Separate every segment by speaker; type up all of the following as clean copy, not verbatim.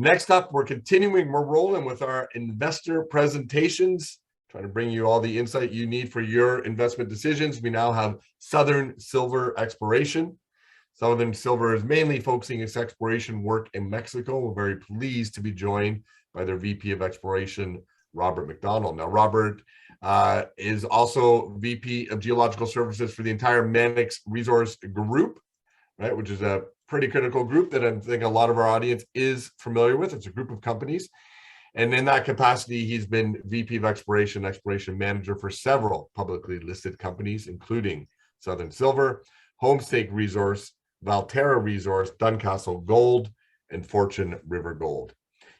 Speaker 1: Next up, we're rolling with our investor presentations, trying to bring you all the insight you need for your investment decisions. We now have Southern Silver Exploration. Southern Silver is mainly focusing its exploration work in Mexico. We're very pleased to be joined by their VP of Exploration, Robert Macdonald. Now, Robert is also VP of Geological Services for the entire Mannix Resource Group, right, which is a pretty critical group that I think a lot of our audience is familiar with. It's a group of companies. And in that capacity, he's been VP of Exploration Manager for several publicly listed companies, including Southern Silver, Homestake Resource, Valterra Resource, Duncastle Gold, and Fortune River Gold.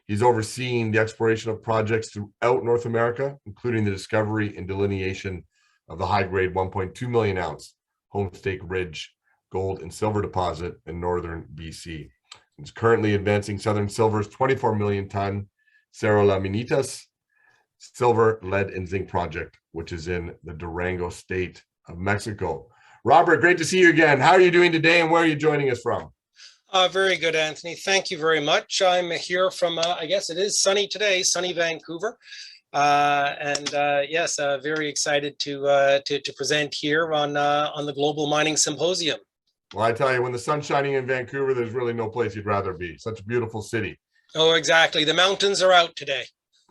Speaker 1: He's overseeing the exploration of projects throughout North America, including the discovery and delineation of the high-grade 1.2 million ounce Homestake Ridge gold and silver deposit in northern BC. He's currently advancing Southern Silver's 24 million ton Cerro Las Minitas silver, lead, and zinc project, which is in the Durango state of Mexico. Robert, great to see you again. How are you doing today, and where are you joining us from?
Speaker 2: Very good, Anthony. Thank you very much. I'm here from, I guess it is sunny today, sunny Vancouver. Yes, very excited to present here on the Global Mining Symposium.
Speaker 1: Well, I tell you, when the sun's shining in Vancouver, there's really no place you'd rather be. Such a beautiful city.
Speaker 2: Oh, exactly. The mountains are out today.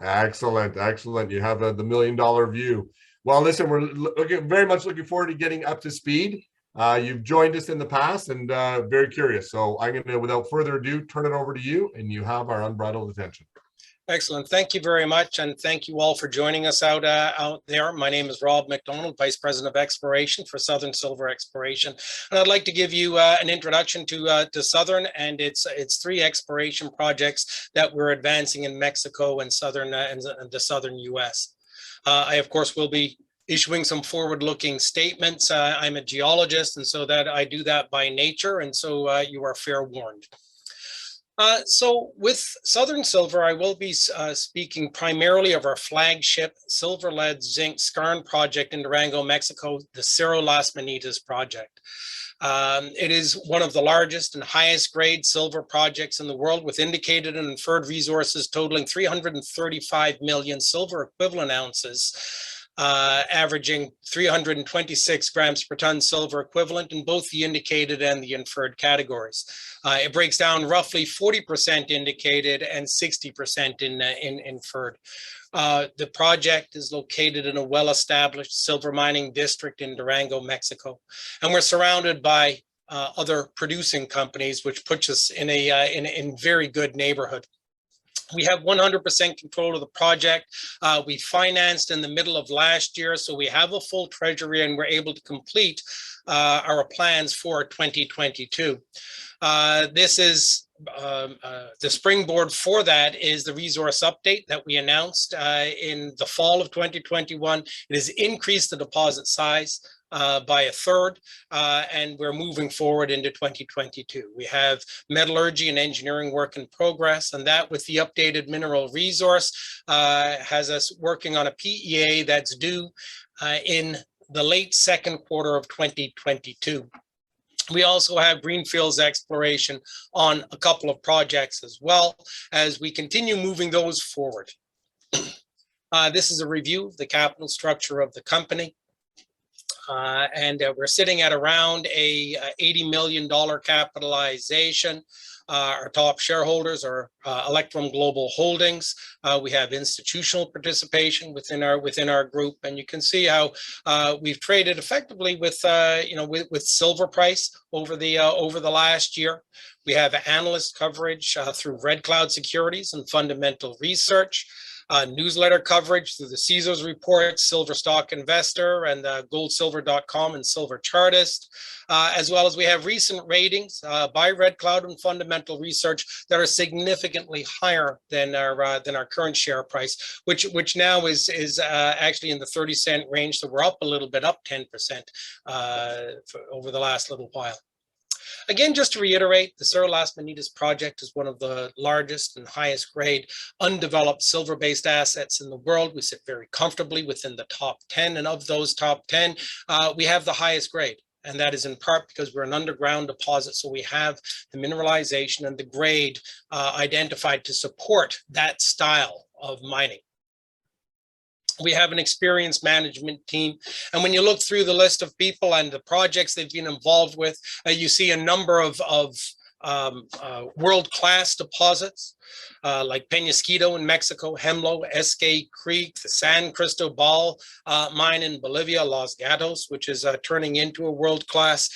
Speaker 1: Excellent, excellent. You have the $1 million view. Well, listen, we're very much looking forward to getting up to speed. You've joined us in the past, and very curious. So I'm going to, without further ado, turn it over to you, and you have our unbridled attention.
Speaker 2: Excellent. Thank you very much. And thank you all for joining us out there. My name is Rob Macdonald, Vice President of Exploration for Southern Silver Exploration. And I'd like to give you an introduction to Southern and its three exploration projects that we're advancing in Mexico and the Southern US. I, of course, will be issuing some forward-looking statements. I'm a geologist, and so that I do that by nature, and so you are fair warned. So with Southern Silver, I will be speaking primarily of our flagship silver, lead, zinc skarn project in Durango, Mexico, the Cerro Las Minitas project. It is one of the largest and highest grade silver projects in the world, with indicated and inferred resources totaling 335 million silver equivalent ounces, averaging 326 grams per ton silver equivalent in both the indicated and the inferred categories. It breaks down roughly 40% indicated and 60% in inferred. The project is located in a well-established silver mining district in Durango, Mexico, and we're surrounded by other producing companies, which puts us in a very good neighborhood. We have 100% control of the project. We financed in the middle of last year, so we have a full treasury, and we're able to complete our plans for 2022. This is the springboard for that is the resource update that we announced in the fall of 2021. It has increased the deposit size by a third, and we're moving forward into 2022. We have metallurgy and engineering work in progress, and that, with the updated mineral resource, has us working on a PEA that's due in the late second quarter of 2022. We also have greenfields exploration on a couple of projects as well, as we continue moving those forward. This is a review of the capital structure of the company. We're sitting at around a $80 million capitalization. Our top shareholders are Electrum Global Holdings. We have institutional participation within our group, and you can see how we've traded effectively with silver price over the last year. We have analyst coverage through Red Cloud Securities and Fundamental Research. Newsletter coverage through the CISO's report, Silver Stock Investor, and goldsilver.com and Silver Chartist, as well as we have recent ratings by Red Cloud and Fundamental Research that are significantly higher than our current share price, which now is actually in the 30-cent range. So we're up a little bit, up 10% over the last little while. Again, just to reiterate, the Cerro Las Minitas project is one of the largest and highest grade undeveloped silver-based assets in the world. We sit very comfortably within the top 10, and of those top 10, we have the highest grade. And that is in part because we're an underground deposit, so we have the mineralization and the grade identified to support that style of mining. We have an experienced management team. And when you look through the list of people and the projects they've been involved with, you see a number of world-class deposits like Peñasquito in Mexico, Hemlo, Esque Creek, the San Cristobal mine in Bolivia, Los Gatos, which is turning into a world-class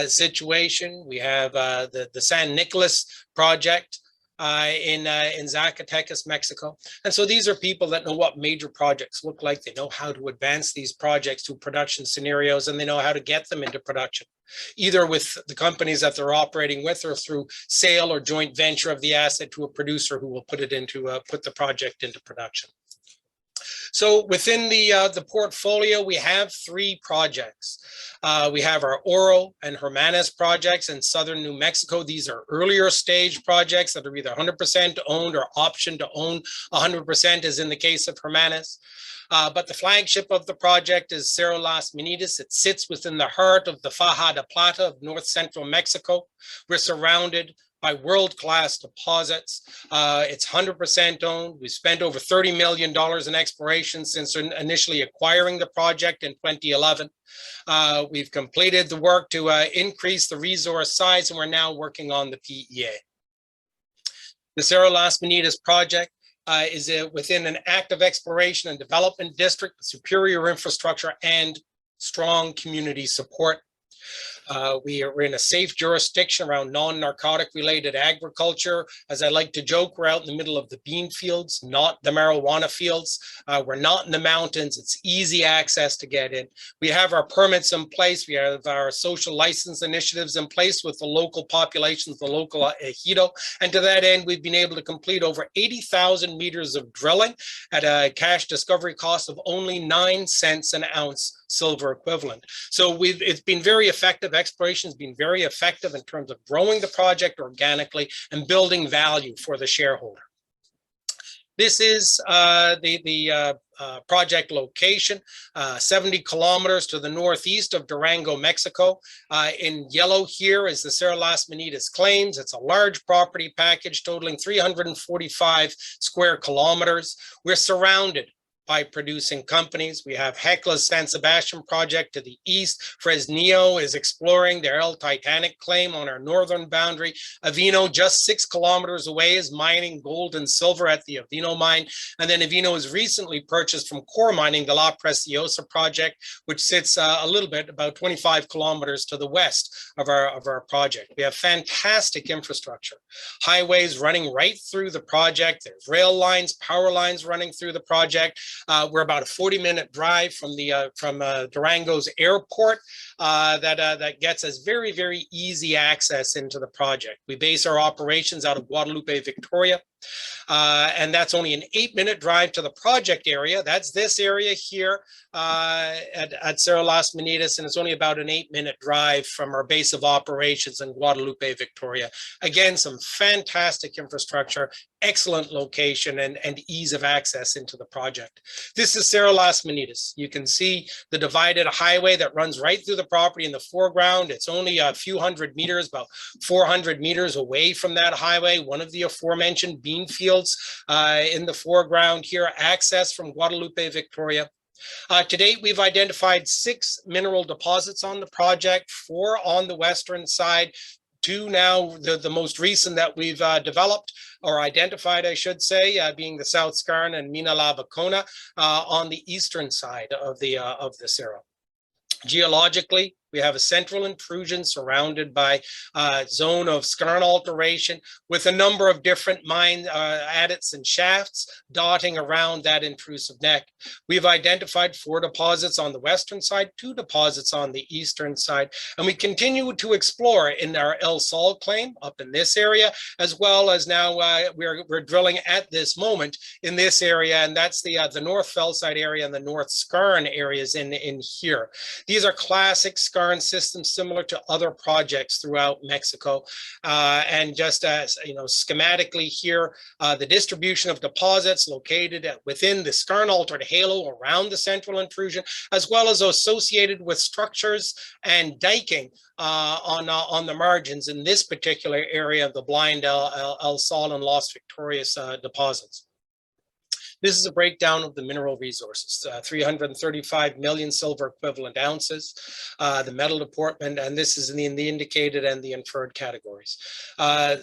Speaker 2: situation. We have the San Nicolas project in Zacatecas, Mexico. And so these are people that know what major projects look like. They know how to advance these projects to production scenarios, and they know how to get them into production, either with the companies that they're operating with or through sale or joint venture of the asset to a producer who will put it into put the project into production. So within the portfolio, we have 3 projects. We have our Oro and Hermanas projects in southern New Mexico. These are earlier stage projects that are either 100% owned or option to own 100%, as in the case of Hermanas. But the flagship of the project is Cerro Las Minitas. It sits within the heart of the Faja de Plata of north central Mexico. We're surrounded by world-class deposits. It's 100% owned. We spent over $30 million in exploration since initially acquiring the project in 2011. We've completed the work to increase the resource size, and we're now working on the PEA. The Cerro Las Minitas project is within an active exploration and development district, superior infrastructure, and strong community support. We're in a safe jurisdiction around non-narcotic related agriculture. As I like to joke, we're out in the middle of the bean fields, not the marijuana fields. We're not in the mountains. It's easy access to get in. We have our permits in place. We have our social license initiatives in place with the local populations, the local ejido. And to that end, we've been able to complete over 80,000 meters of drilling at a cash discovery cost of only 9 cents an ounce silver equivalent. So it's been very effective. Exploration has been very effective in terms of growing the project organically and building value for the shareholder. This is the project location, 70 kilometers to the northeast of Durango, Mexico. In yellow here is the Cerro Las Minitas claims. It's a large property package totaling 345 square kilometers. We're surrounded by producing companies. We have Hecla's San Sebastian project to the east. Fresnillo is exploring their El Titanic claim on our northern boundary. Avino, just 6 kilometers away, is mining gold and silver at the Avino mine. And then Avino has recently purchased from Corp mining the La Preciosa project, which sits a little bit, about 25 kilometers to the west of our project. We have fantastic infrastructure. Highways running right through the project. There's rail lines, power lines running through the project. We're about a 40-minute drive from Durango's airport that gets us very, very easy access into the project. We base our operations out of Guadalupe, Victoria. And that's only an 8-minute drive to the project area. That's this area here at Cerro Las Minitas, and it's only about an 8-minute drive from our base of operations in Guadalupe, Victoria. Again, some fantastic infrastructure, excellent location, and ease of access into the project. This is Cerro Las Minitas. You can see the divided highway that runs right through the property in the foreground. It's only a few hundred meters, about 400 meters away from that highway. One of the aforementioned bean fields in the foreground here, access from Guadalupe, Victoria. To date, we've identified 6 mineral deposits on the project, 4 on the western side, 2 now, the most recent that we've developed or identified, I should say, being the South Skarn and Mina La Vacona on the eastern side of the Cerro. Geologically, we have a central intrusion surrounded by a zone of skarn alteration with a number of different mine adits and shafts dotting around that intrusive neck. We've identified 4 deposits on the western side, 2 deposits on the eastern side, and we continue to explore in our El Sol claim up in this area, as well as now we're drilling at this moment in this area, and that's the North Fellside area and the North Skarn areas in here. These are classic skarn skarn system similar to other projects throughout Mexico. And just as, you know, schematically here, the distribution of deposits located within the skarn-altered halo around the central intrusion, as well as associated with structures and diking on the margins in this particular area of the blind El Sol and Los Victorias deposits. This is a breakdown of the mineral resources, 335 million silver equivalent ounces, the metal deportment, and this is in the indicated and the inferred categories.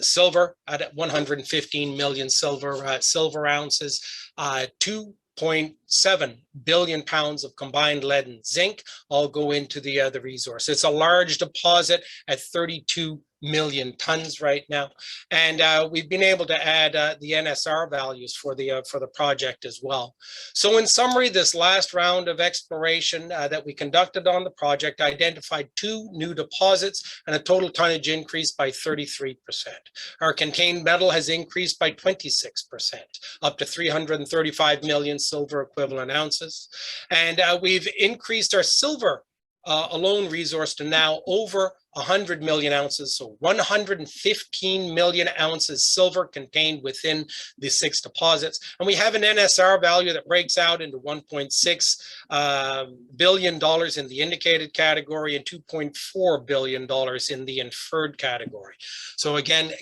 Speaker 2: Silver at 115 million silver ounces, 2.7 billion pounds of combined lead and zinc all go into the resource. It's a large deposit at 32 million tons right now, and we've been able to add the NSR values for the project as well. So in summary, this last round of exploration that we conducted on the project identified 2 new deposits and a total tonnage increase by 33%. Our contained metal has increased by 26%, up to 335 million silver equivalent ounces, and we've increased our silver alone resource to now over 100 million ounces, so 115 million ounces silver contained within the 6 deposits. And we have an NSR value that breaks out into $1.6 billion in the indicated category and $2.4 billion in the inferred category. So again,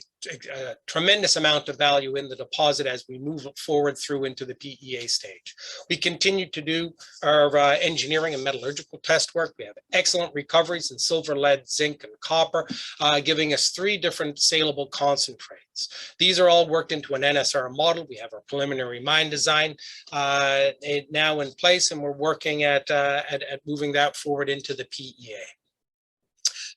Speaker 2: a tremendous amount of value in the deposit as we move forward through into the PEA stage. We continue to do our engineering and metallurgical test work. We have excellent recoveries in silver, lead, zinc, and copper, giving us 3 different saleable concentrates. These are all worked into an NSR model. We have our preliminary mine design now in place, and we're working at moving that forward into the PEA.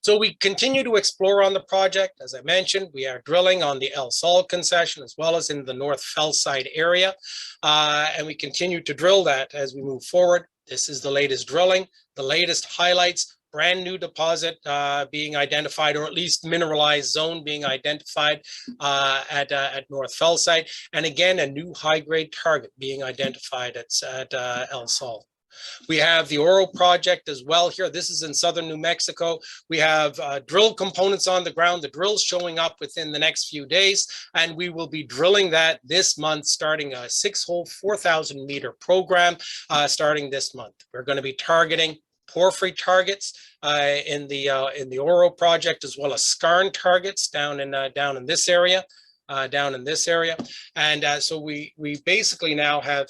Speaker 2: So we continue to explore on the project. As I mentioned, we are drilling on the El Sol concession as well as in the North Fellside area. And we continue to drill that as we move forward. This is the latest drilling, the latest highlights, brand new deposit being identified, or at least mineralized zone being identified at North Fellside. And again, a new high-grade target being identified at El Sol. We have the Oro project as well here. This is in southern New Mexico. We have drill components on the ground. The drill's showing up within the next few days, and we will be drilling that this month, starting a 6-hole, 4,000-meter program starting this month. We're going to be targeting porphyry targets in the Oro project, as well as skarn targets down in this area, and so we basically now have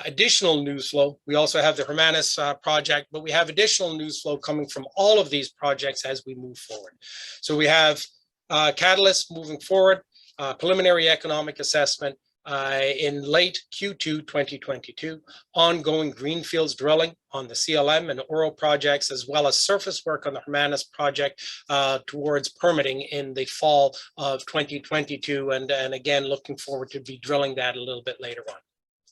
Speaker 2: additional news flow. We also have the Hermanas project, but we have additional news flow coming from all of these projects as we move forward. So we have catalysts moving forward, preliminary economic assessment in late Q2 2022, ongoing greenfields drilling on the CLM and Oro projects, as well as surface work on the Hermanas project towards permitting in the fall of 2022. And again, looking forward to be drilling that a little bit later on.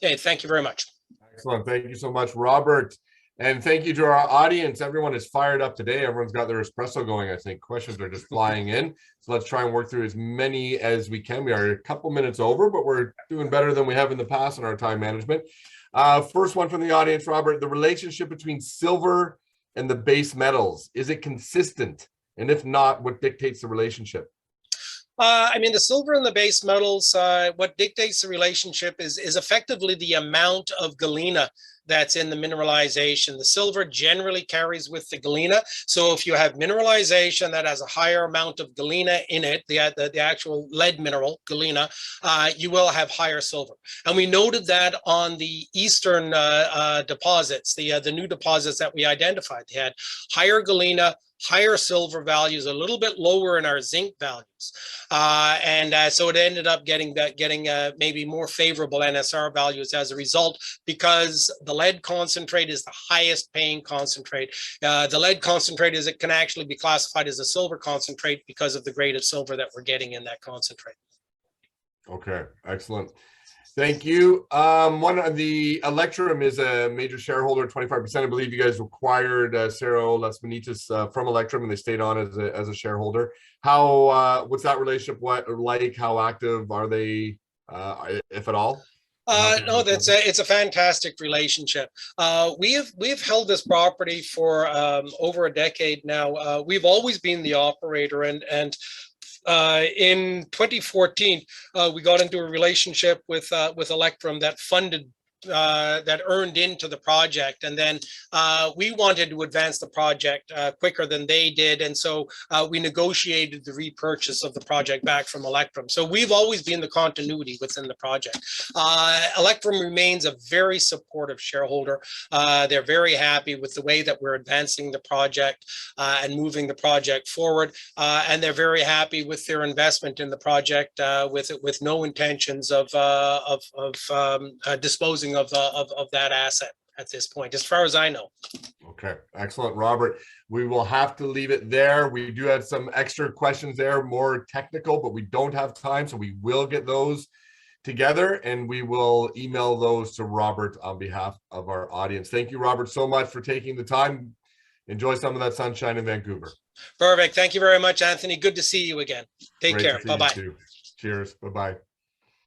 Speaker 2: Okay, thank you very much.
Speaker 1: Excellent. Thank you so much, Robert. And thank you to our audience. Everyone is fired up today. Everyone's got their espresso going, I think. Questions are just flying in. So let's try and work through as many as we can. We are a couple minutes over, but we're doing better than we have in the past in our time management. First one from the audience, Robert. The relationship between silver and the base metals, is it consistent? And if not, what dictates the relationship?
Speaker 2: I mean, the silver and the base metals, what dictates the relationship is effectively the amount of galena that's in the mineralization. The silver generally carries with the galena. So if you have mineralization that has a higher amount of galena in it, the actual lead mineral, galena, you will have higher silver. And we noted that on the eastern deposits, the new deposits that we identified. They had higher galena, higher silver values, a little bit lower in our zinc values. So it ended up getting maybe more favorable NSR values as a result, because the lead concentrate is the highest paying concentrate. The lead concentrate it can actually be classified as a silver concentrate because of the grade of silver that we're getting in that concentrate. Okay, excellent. Thank you. One of the Electrum is a major shareholder, 25%. I believe you guys acquired Cerro Las Minitas from Electrum, and they stayed on as a shareholder. How what's that relationship like? How active are they, if at all? No, it's a fantastic relationship. We've held this property for over a decade now. We've always been the operator, and in 2014, we got into a relationship with Electrum that funded. That earned into the project, and then we wanted to advance the project quicker than they did, and so we negotiated the repurchase of the project back from Electrum. So we've always been the continuity within the project. Electrum remains a very supportive shareholder. They're very happy with the way that we're advancing the project and moving the project forward, and they're very happy with their investment in the project, with no intentions of disposing of that asset at this point, as far as I know.
Speaker 1: Okay, excellent, Robert. We will have to leave it there. We do have some extra questions there, more technical, but we don't have time, so we will get those together and we will email those to Robert on behalf of our audience. Thank you, Robert, so much for taking the time. Enjoy some of that sunshine in Vancouver.
Speaker 2: Perfect. Thank you very much, Anthony. Good to see you again. Take care. Bye-bye.
Speaker 1: Cheers. Bye-bye.